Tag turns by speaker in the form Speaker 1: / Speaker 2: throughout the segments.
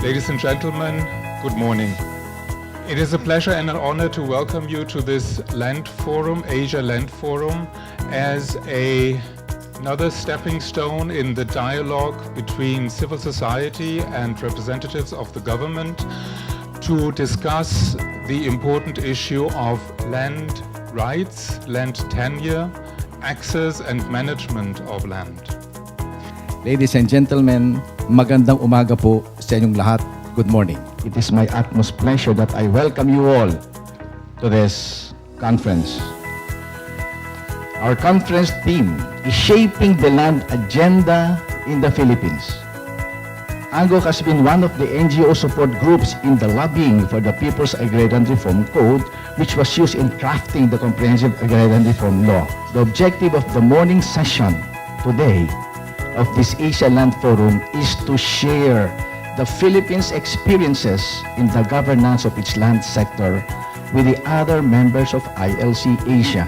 Speaker 1: Ladies and gentlemen, good morning. It is a pleasure and an honor to welcome you to this Land Forum, Asia Land Forum, as another stepping stone in the dialogue between civil society and representatives of the government to discuss the important issue of land rights, land tenure, access and management of land.
Speaker 2: Ladies and gentlemen, magandang umaga po sa inyong lahat. Good morning.
Speaker 3: It is my utmost pleasure that I welcome you all to this conference. Our conference theme is Shaping the Land Agenda in the Philippines. ANGO has been one of the NGO support groups in the lobbying for the People's Agrarian Reform Code, which was used in crafting the Comprehensive Agrarian Reform Law. The objective of the morning session today of this Asia Land Forum is to share the Philippines' experiences in the governance of its land sector with the other members of ILC Asia.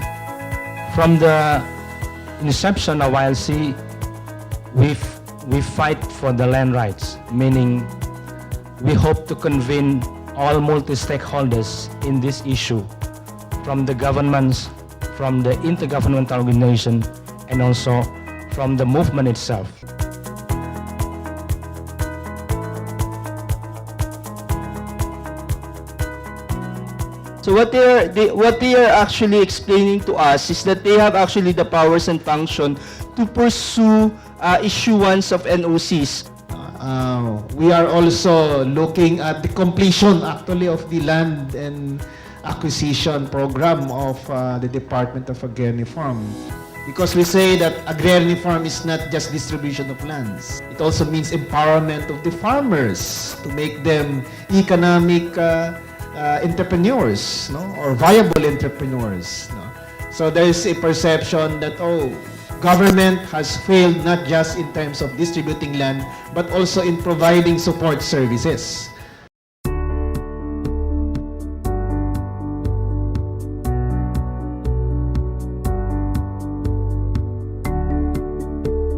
Speaker 4: From the inception of ILC, we fight for the land rights, meaning we hope to convene all multi-stakeholders in this issue, from the governments, from the intergovernmental organization, and also from the movement itself.
Speaker 5: So what they are actually explaining to us is that they have actually the powers and function to pursue issuance of NOCs.
Speaker 6: We are also looking at the completion actually of the land and acquisition program of the Department of Agrarian Reform. Because we say that agrarian reform is not just distribution of lands. It also means empowerment of the farmers to make them economic entrepreneurs, no? Or viable entrepreneurs. No? So there is a perception that, government has failed not just in terms of distributing land, but also in providing support services.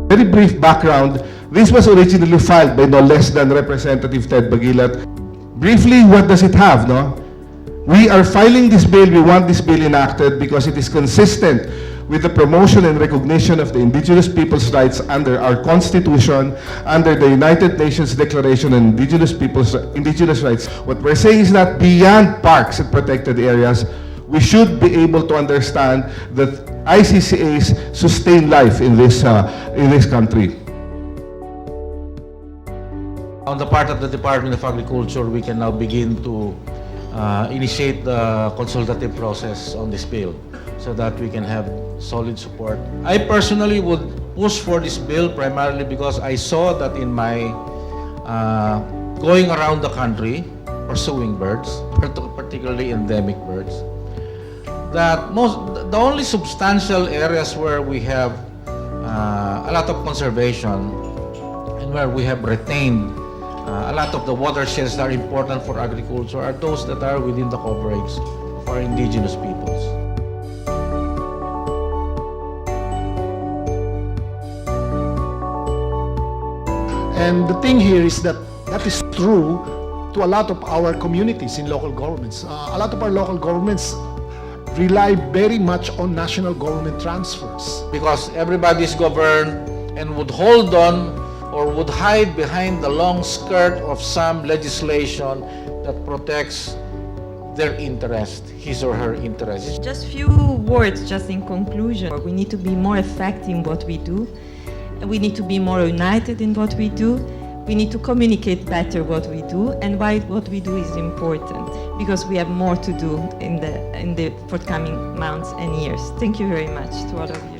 Speaker 7: Very brief background, this was originally filed by no less than Representative Ted Bagilat. Briefly, what does it have, no? We are filing this bill, we want this bill enacted because it is consistent with the promotion and recognition of the indigenous people's rights under our Constitution, under the United Nations Declaration on Indigenous Rights. What we're saying is that beyond parks and protected areas, we should be able to understand that ICCAs sustain life in this country.
Speaker 8: On the part of the Department of Agriculture, we can now begin to initiate the consultative process on this bill so that we can have solid support. I personally would push for this bill primarily because I saw that in my going around the country pursuing birds, particularly endemic birds, that the only substantial areas where we have a lot of conservation and where we have retained a lot of the watersheds that are important for agriculture are those that are within the coverage of our indigenous peoples.
Speaker 6: And the thing here is that is true to a lot of our communities in local governments. A lot of our local governments rely very much on national government transfers.
Speaker 8: Because everybody is governed and would hold on or would hide behind the long skirt of some legislation that protects their interest, his or her interest.
Speaker 9: Just few words, just in conclusion. We need to be more effective in what we do. We need to be more united in what we do. We need to communicate better what we do and why what we do is important, because we have more to do in the forthcoming months and years. Thank you very much to all of you.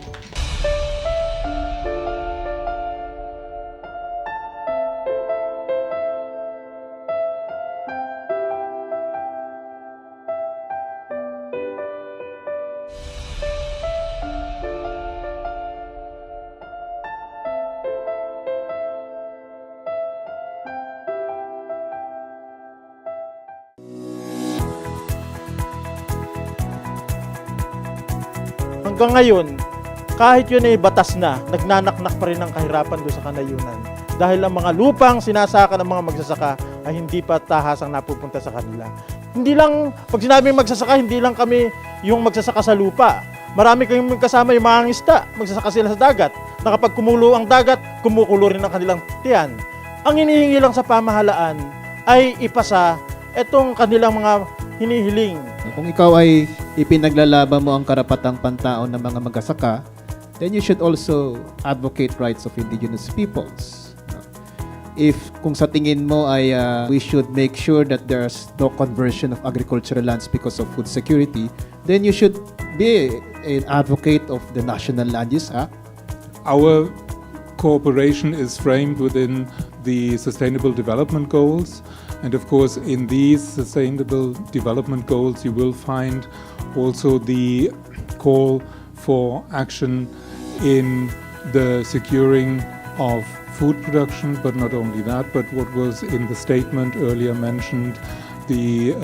Speaker 10: Hanggang ngayon, kahit yun ay batas na, nagnanaknak pa rin ang kahirapan doon sa kanayunan. Dahil ang mga lupang sinasaka ng mga magsasaka ay hindi pa tahasang napupunta sa kanila. Hindi lang, pag sinabing magsasaka, hindi lang kami yung magsasaka sa lupa. Marami kayong kasama yung mga isda, magsasaka sila sa dagat. Na kapag kumulo ang dagat, kumukulo rin ang kanilang tiyan. Ang hinihingi lang sa pamahalaan ay ipasa itong kanilang mga hinihiling.
Speaker 6: Kung ikaw ay ipinaglalaban mo ang karapatang pantao ng mga magsasaka, then you should also advocate rights of indigenous peoples. If kung sa tingin mo ay we should make sure that there's no conversion of agricultural lands because of food security, then you should be an advocate of the National Land Use Act.
Speaker 1: Our cooperation is framed within the Sustainable Development Goals. And of course, in these Sustainable Development Goals, you will find also the call for action in the securing of food production, but not only that, but what was in the statement earlier mentioned, the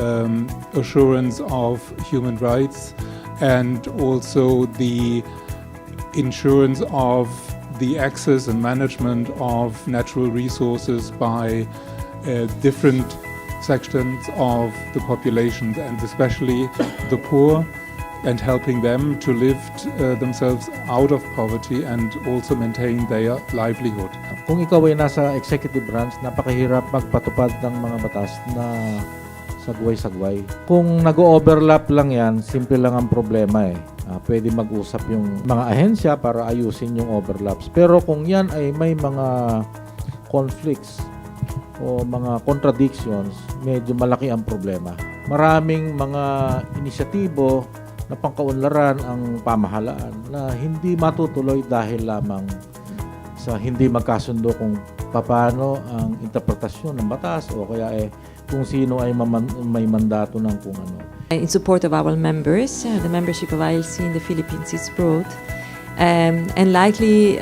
Speaker 1: assurance of human rights and also the insurance of the access and management of natural resources by different sections of the population, and especially the poor, and helping them to lift themselves out of poverty and also maintain their livelihood.
Speaker 11: Kung ikaw ay nasa executive branch, napakahirap magpatupad ng mga batas na sagway-sagway. Kung nag-overlap lang yan, simple lang ang problema eh. Pwede mag-usap yung mga ahensya para ayusin yung overlaps. Pero kung yan ay may mga conflicts o mga contradictions, medyo malaki ang problema. Maraming mga inisyatibo na pangkaunlaran ang pamahalaan na hindi matutuloy dahil lamang sa hindi magkasundo kung paano ang interpretasyon ng batas o kaya kung sino ay may mandato ng kung ano.
Speaker 9: In support of our members, the membership of ILC in the Philippines is broad. And likely,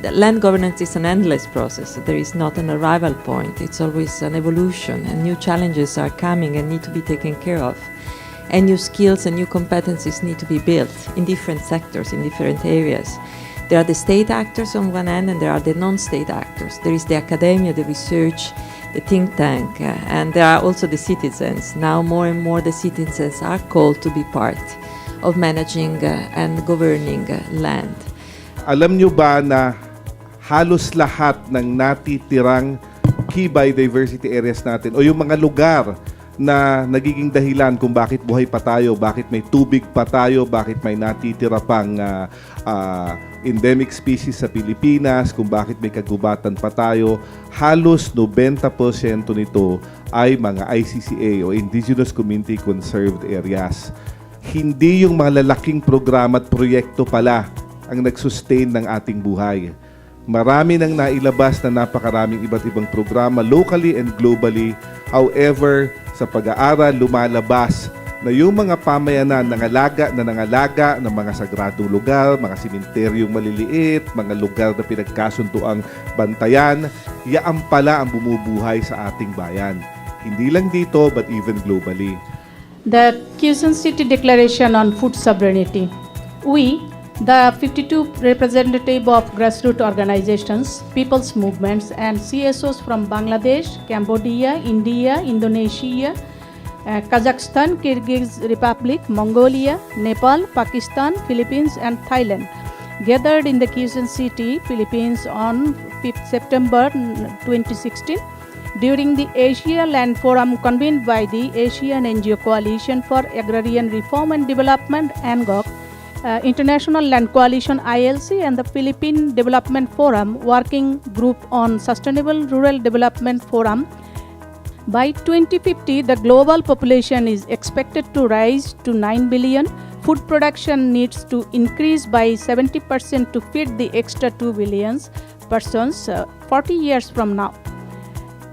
Speaker 9: land governance is an endless process. There is not an arrival point. It's always an evolution, and new challenges are coming and need to be taken care of. And new skills and new competencies need to be built in different sectors, in different areas. There are the state actors on one end, and there are the non-state actors. There is the academia, the research, the think tank, and there are also the citizens. Now more and more the citizens are called to be part of managing and governing land.
Speaker 7: Alam nyo ba na halos lahat ng natitirang key biodiversity areas natin o yung mga lugar na nagiging dahilan kung bakit buhay pa tayo, bakit may tubig pa tayo, bakit may natitira pang endemic species sa Pilipinas, kung bakit may kagubatan pa tayo, halos 90% nito ay mga ICCA o Indigenous Community Conserved Areas. Hindi yung mga lalaking programa at proyekto pala ang nag-sustain ng ating buhay. Marami nang nailabas na napakaraming iba't ibang programa locally and globally. However, sa pag-aaral, lumalabas na yung mga pamayanan nangalaga ng mga sagradong lugar, mga simenteryong maliliit, mga lugar na pinagkasunduang bantayan, yaan pala ang bumubuhay sa ating bayan. Hindi lang dito, but even globally.
Speaker 12: The Quezon City Declaration on Food Sovereignty. We, the 52 representative of grassroots organizations, people's movements, and CSOs from Bangladesh, Cambodia, India, Indonesia, Kazakhstan, Kyrgyz Republic, Mongolia, Nepal, Pakistan, Philippines, and Thailand, gathered in the Quezon City, Philippines on 5th September 2016. During the Asia Land Forum convened by the Asian NGO Coalition for Agrarian Reform and Development, ANGOC, International Land Coalition ILC, and the Philippine Development Forum Working Group on Sustainable Rural Development Forum. By 2050, the global population is expected to rise to 9 billion. Food production needs to increase by 70% to feed the extra 2 billion persons 40 years from now.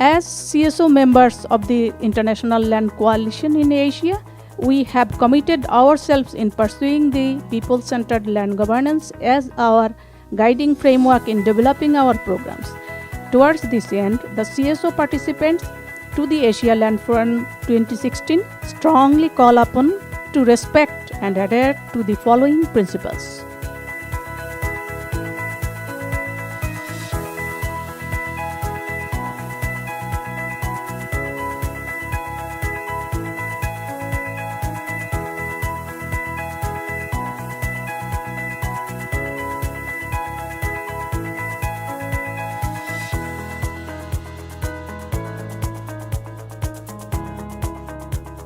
Speaker 12: As CSO members of the International Land Coalition in Asia, we have committed ourselves in pursuing the people-centered land governance as our guiding framework in developing our programs. Towards this end, the CSO participants to the Asia Land Forum 2016 strongly call upon to respect and adhere to the following principles.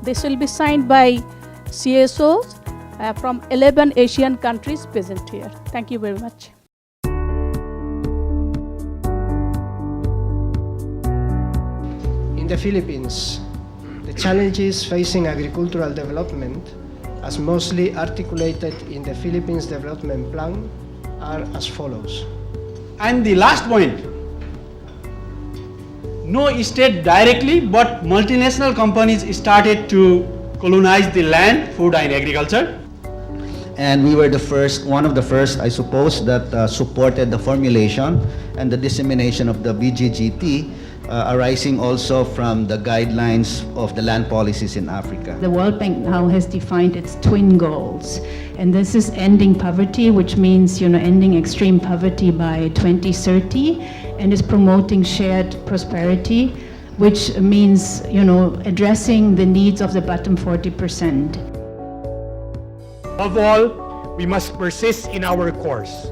Speaker 12: This will be signed by CSOs from 11 Asian countries present here. Thank you very much.
Speaker 13: In the Philippines, the challenges facing agricultural development, as mostly articulated in the Philippines Development Plan, are as follows.
Speaker 14: And the last point, no state directly, but multinational companies started to colonize the land, food and agriculture.
Speaker 15: And we were the first, one of the first, I suppose, that supported the formulation and the dissemination of the BGGT, arising also from the guidelines of the land policies in Africa.
Speaker 16: The World Bank now has defined its twin goals, and this is ending poverty, which means ending extreme poverty by 2030, and is promoting shared prosperity, which means addressing the needs of the bottom 40%.
Speaker 17: Above all, we must persist in our course,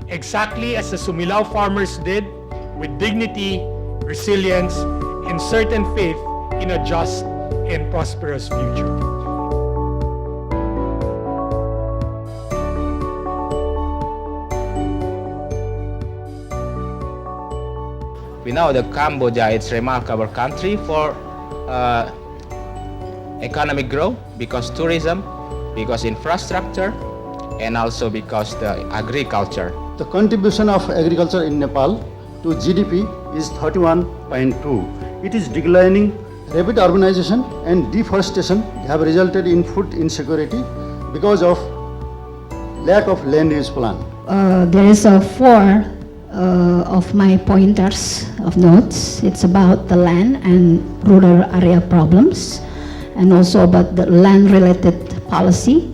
Speaker 17: exactly as the Sumilao farmers did, with dignity, resilience, and certain faith in a just and prosperous future.
Speaker 18: We know that Cambodia is a remarkable country for economic growth because tourism, because infrastructure, and also because the agriculture.
Speaker 19: The contribution of agriculture in Nepal to GDP is 31.2. It is declining. Rapid urbanization and deforestation have resulted in food insecurity because of lack of land use plan.
Speaker 20: There is four of my pointers of notes. It's about the land and rural area problems, and also about the land-related policy,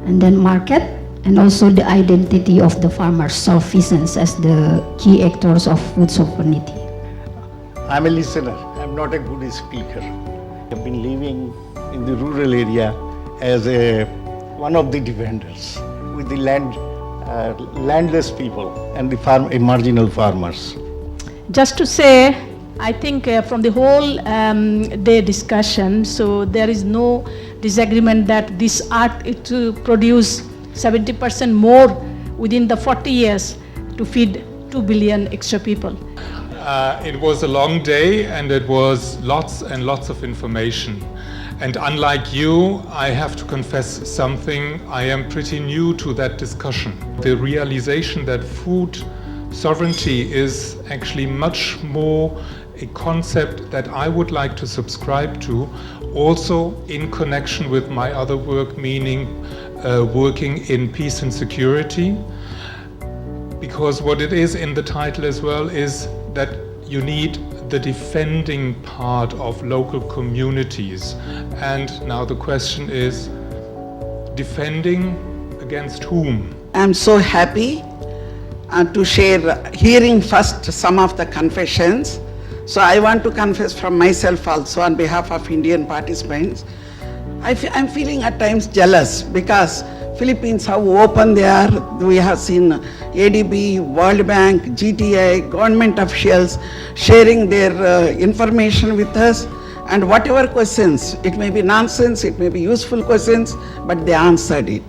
Speaker 20: and then market, and also the identity of the farmers, self-sufficiency as the key actors of food sovereignty.
Speaker 21: I'm a listener, I'm not a good speaker. I've been living in the rural area as one of the defenders with the landless people and the marginal farmers.
Speaker 12: Just to say, I think from the whole day discussion, so there is no disagreement that this art is to produce 70% more within the 40 years to feed 2 billion extra people.
Speaker 1: It was a long day and it was lots and lots of information. And unlike you, I have to confess something. I am pretty new to that discussion. The realization that food sovereignty is actually much more a concept that I would like to subscribe to, also in connection with my other work, meaning working in peace and security. Because what it is in the title as well is that you need the defending part of local communities. And now the question is, defending against whom?
Speaker 22: I'm so happy to share, hearing first some of the confessions. So I want to confess from myself also on behalf of Indian participants. I'm feeling at times jealous because Philippines, how open they are. We have seen ADB, World Bank, GTA, government officials sharing their information with us, and whatever questions, it may be nonsense, it may be useful questions, but they answered it.